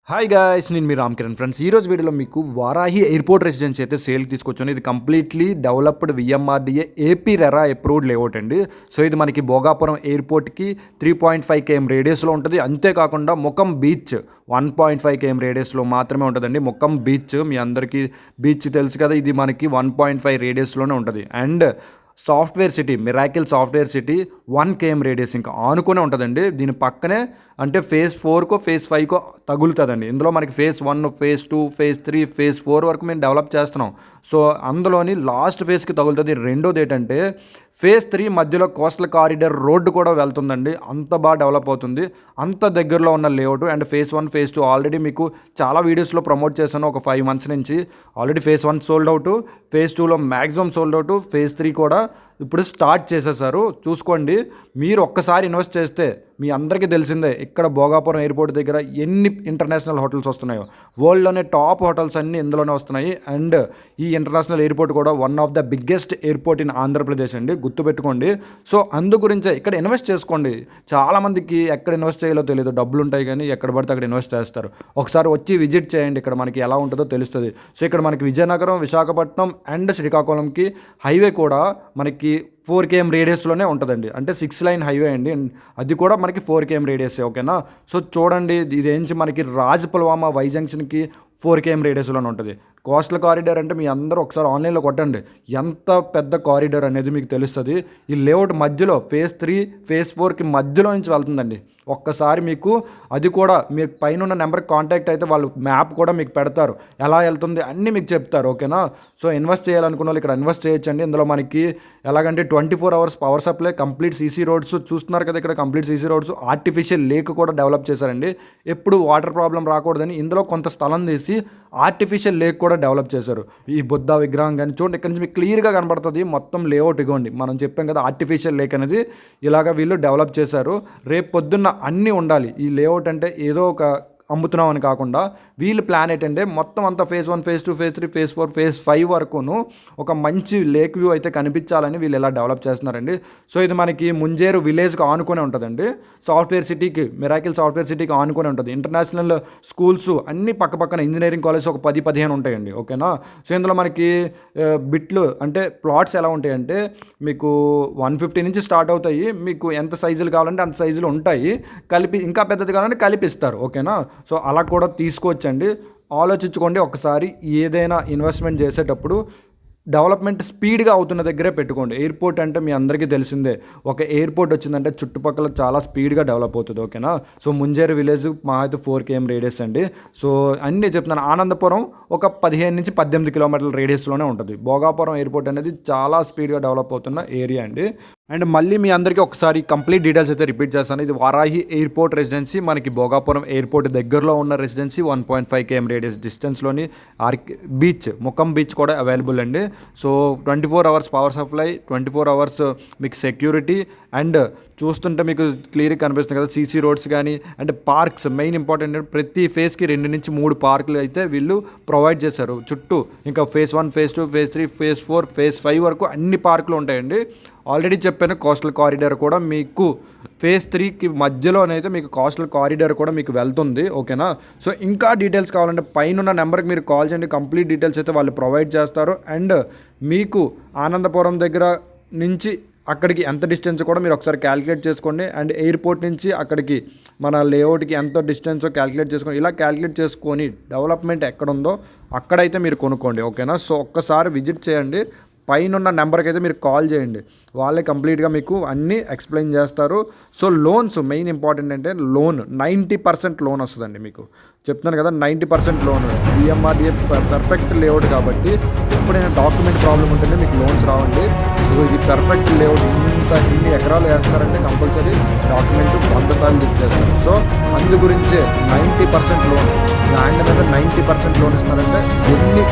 Hi guys, నేను మీ Ram Kiran friends. ఈరోజు వీడియోలో మీకు వారాహి ఎయిర్పోర్ట్ రెసిడెన్సీ అయితే సేల్కి తీసుకొచ్చాను. ఇది completely developed VMRDA AP RERA approved layout అండి. సో ఇది మనకి భోగాపురం ఎయిర్పోర్ట్కి 3.5 km రేడియస్లో ఉంటుంది. అంతేకాకుండా ముఖం బీచ్ 1.5 km రేడియస్లో మాత్రమే ఉంటుందండి. ముఖం బీచ్ మీ అందరికీ బీచ్ తెలుసు కదా, ఇది మనకి 1.5 రేడియస్లోనే ఉంటుంది. And software city, miracle software city 1 km radius ఇంకా ఆనుకునే ఉంటుందండి. దీని పక్కనే అంటే ఫేజ్ 4కో ఫేజ్ 5కో తగులుతుందండి. ఇందులో మనకి ఫేజ్ 1, ఫేజ్ 2, ఫేజ్ 3, ఫేజ్ 4 వరకు మేము డెవలప్ చేస్తున్నాం. సో అందులోని లాస్ట్ ఫేజ్కి తగులుతుంది. రెండోది ఏంటంటే ఫేజ్ 3 మధ్యలో కోస్టల్ కారిడార్ రోడ్డు కూడా వెళ్తుందండి. అంత బాగా డెవలప్ అవుతుంది, అంత దగ్గరలో ఉన్న layout. And phase 1, phase 2 already మీకు చాలా వీడియోస్లో ప్రమోట్ చేశాను ఒక 5 months నుంచి. Already phase 1 sold out, phase 2లో మ్యాక్సిమం సోల్డ్ అవుట్, ఫేజ్ 3 కూడా ఇప్పుడు స్టార్ట్ చేసేసారు. చూసుకోండి, మీరు ఒక్కసారి ఇన్వెస్ట్ చేస్తే మీ అందరికీ తెలిసిందే ఇక్కడ భోగాపురం ఎయిర్పోర్ట్ దగ్గర ఎన్ని ఇంటర్నేషనల్ హోటల్స్ వస్తున్నాయో. వరల్డ్లోనే టాప్ హోటల్స్ అన్నీ ఇందులోనే వస్తున్నాయి. అండ్ ఈ ఇంటర్నేషనల్ ఎయిర్పోర్ట్ కూడా one of the biggest airport in Andhra Pradesh అండి, గుర్తుపెట్టుకోండి. సో అందు గురించే ఇక్కడ ఇన్వెస్ట్ చేసుకోండి. చాలామందికి ఎక్కడ ఇన్వెస్ట్ చేయాలో తెలియదు, డబ్బులు ఉంటాయి కానీ ఎక్కడ పడితే అక్కడ ఇన్వెస్ట్ చేస్తారు. ఒకసారి వచ్చి విజిట్ చేయండి, ఇక్కడ మనకి ఎలా ఉంటుందో తెలుస్తుంది. సో ఇక్కడ మనకి విజయనగరం, విశాఖపట్నం అండ్ శ్రీకాకుళంకి హైవే కూడా మనకి 4 km రేడియస్లోనే ఉంటుందండి. అంటే 6 lane హైవే అండి, అది కూడా మనకి 4 km రేడియస్. ఓకేనా. సో చూడండి, ఇదేంచి మనకి పుల్వామా వై జంక్షన్కి 4 km రేడియస్లోనే ఉంటుంది. కోస్టల్ కారిడార్ అంటే మీ అందరూ ఒకసారి ఆన్లైన్లో కొట్టండి, ఎంత పెద్ద కారిడార్ అనేది మీకు తెలుస్తుంది. ఈ లేఅవుట్ మధ్యలో ఫేజ్ 3, ఫేజ్ 4కి మధ్యలో నుంచి వెళ్తుందండి. ఒక్కసారి మీకు అది కూడా మీకు పైన ఉన్న నెంబర్కి కాంటాక్ట్ అయితే వాళ్ళు మ్యాప్ కూడా మీకు పెడతారు, ఎలా వెళ్తుంది అన్నీ మీకు చెప్తారు. ఓకేనా. సో ఇన్వెస్ట్ చేయాలనుకున్న వాళ్ళు ఇక్కడ ఇన్వెస్ట్ చేయొచ్చండి. ఇందులో మనకి ఎలాగంటే 24 hours power supply, complete CC roads చూస్తున్నారు కదా, ఇక్కడ complete CC roads, artificial lake కూడా డెవలప్ చేశారండి. ఎప్పుడు వాటర్ ప్రాబ్లం రాకూడదని ఇందులో కొంత స్థలం తీసి ఆర్టిఫిషియల్ లేక్ కూడా డెవలప్ చేశారు. ఈ బుద్ధ విగ్రహం కానీ చూడండి, ఇక్కడ నుంచి మీకు క్లియర్గా కనబడుతుంది మొత్తం లేఅవుట్. ఇగోండి, మనం చెప్పాం కదా ఆర్టిఫిషియల్ లేక్ అనేది, ఇలాగ వీళ్ళు డెవలప్ చేశారు. రేపు పొద్దున్న అన్నీ ఉండాలి. ఈ లేఅవుట్ అంటే ఏదో ఒక అమ్ముతున్నాం అని కాకుండా వీళ్ళు ప్లాన్ ఏంటంటే మొత్తం అంతా phase 1, phase 2, phase 3, phase 4, phase 5 వరకును ఒక మంచి లేక్ వ్యూ అయితే కనిపించాలని వీళ్ళు ఎలా డెవలప్ చేస్తున్నారండి. సో ఇది మనకి ముంజేరు విలేజ్కి ఆనుకునే ఉంటుందండి. సాఫ్ట్వేర్ సిటీకి, మిరాకిల్ సాఫ్ట్వేర్ సిటీకి ఆనుకునే ఉంటుంది. ఇంటర్నేషనల్ స్కూల్స్ అన్నీ పక్కన, ఇంజనీరింగ్ కాలేజ్ ఒక 10-15 ఉంటాయండి. ఓకేనా. సో ఇందులో మనకి బిట్లు అంటే ప్లాట్స్ ఎలా ఉంటాయంటే మీకు 150 నుంచి స్టార్ట్ అవుతాయి. మీకు ఎంత సైజులు కావాలంటే అంత సైజులు ఉంటాయి. కలిపి ఇంకా పెద్దది కావాలంటే కలిపిస్తారు. ఓకేనా. సో అలా కూడా తీసుకోవచ్చండి. ఆలోచించుకోండి ఒకసారి, ఏదైనా ఇన్వెస్ట్మెంట్ చేసేటప్పుడు డెవలప్మెంట్ స్పీడ్గా అవుతున్న దగ్గరే పెట్టుకోండి. ఎయిర్పోర్ట్ అంటే మీ అందరికీ తెలిసిందే, ఒక ఎయిర్పోర్ట్ వచ్చిందంటే చుట్టుపక్కల చాలా స్పీడ్గా డెవలప్ అవుతుంది. ఓకేనా. సో ముంజేరు విలేజ్ మా అయితే 4 km రేడియస్ అండి. సో అన్నీ చెప్తున్నాను. ఆనందపురం ఒక 15 నుంచి 18 kilometer రేడియస్లోనే ఉంటుంది. భోగాపురం ఎయిర్పోర్ట్ అనేది చాలా స్పీడ్గా డెవలప్ అవుతున్న ఏరియా అండి. అండ్ మళ్ళీ మీ అందరికీ ఒకసారి కంప్లీట్ డీటెయిల్స్ అయితే రిపీట్ చేస్తాను. ఇది వారాహి ఎయిర్పోర్ట్ రెసిడెన్సీ, మనకి భోగాపురం ఎయిర్పోర్ట్ దగ్గరలో ఉన్న రెసిడెన్సీ. 1.5 km రేడియస్ డిస్టెన్స్లోని బీచ్, ముఖం బీచ్ కూడా అవైలబుల్ అండి. So 24 hours power supply, 24 hours మీకు సెక్యూరిటీ. అండ్ చూస్తుంటే మీకు క్లియర్గా కనిపిస్తుంది కదా సీసీ రోడ్స్ కానీ. అండ్ పార్క్స్ మెయిన్ ఇంపార్టెంట్, ప్రతి ఫేజ్కి 2 నుంచి 3 పార్కులు అయితే వీళ్ళు ప్రొవైడ్ చేశారు చుట్టూ. ఇంకా phase 1, phase 2, phase 3, phase 4, phase 5 వరకు అన్ని పార్కులు ఉంటాయండి. ఆల్రెడీ చెప్పాను, కోస్టల్ కారిడార్ కూడా మీకు ఫేజ్ 3కి మధ్యలోనైతే మీకు కోస్టల్ కారిడార్ కూడా మీకు వెళ్తుంది. ఓకేనా. సో ఇంకా డీటెయిల్స్ కావాలంటే పైన ఉన్న నెంబర్కి మీరు కాల్ చేయండి, కంప్లీట్ డీటెయిల్స్ అయితే వాళ్ళు ప్రొవైడ్ చేస్తారు. అండ్ మీకు ఆనందపురం దగ్గర నుంచి అక్కడికి ఎంత డిస్టెన్స్ కూడా మీరు ఒకసారి క్యాలిక్యులేట్ చేసుకోండి. అండ్ ఎయిర్పోర్ట్ నుంచి అక్కడికి మన లేఅవుట్కి ఎంత డిస్టెన్సో క్యాలిక్యులేట్ చేసుకోండి. ఇలా క్యాలిక్యులేట్ చేసుకొని డెవలప్మెంట్ ఎక్కడుందో అక్కడైతే మీరు కొనుక్కోండి. ఓకేనా. సో ఒక్కసారి విజిట్ చేయండి, పైన ఉన్న నెంబర్కి అయితే మీరు కాల్ చేయండి, వాళ్ళే కంప్లీట్గా మీకు అన్నీ ఎక్స్ప్లెయిన్ చేస్తారు. సో లోన్స్ మెయిన్ ఇంపార్టెంట్ అంటే లోన్ 90% లోన్ వస్తుందండి. మీకు చెప్తున్నాను కదా 90% లోన్. విఎంఆర్డిఏ పర్ఫెక్ట్ లేఅవుట్ కాబట్టి ఎప్పుడైనా డాక్యుమెంట్ ప్రాబ్లం ఉంటేనే మీకు లోన్స్ రావండి. సో ఇది పర్ఫెక్ట్ లేఅవుట్, ఇన్ని ఎకరాలు వేస్తారంటే కంపల్సరీ డాక్యుమెంట్ 100 సార్లు చెక్ చేస్తారు. సో అందు గురించే 90% లోన్, ల్యాండ్ మీద 90% లోన్ ఇస్తారంటే ఎన్ని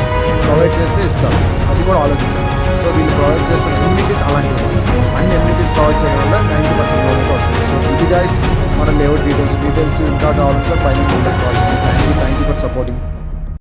ప్రొవైడ్ చేస్తే ఇస్తారు, అది కూడా ఆలోచించాలి. సో వీళ్ళు ప్రొవైడ్ చేస్తున్న ఎమ్యూనిటీస్ అలాంటివి, అన్ని ఎమ్యూనిటీస్ ప్రొవైడ్ చేయడం వల్ల 90% లోన్ అయితే వస్తుంది. సో ఇది గైస్ మన లేఅవుట్ డీటెయిల్స్ ఇంకా కావాలంటే పైన కాల్ చేయండి. Thank you for supporting.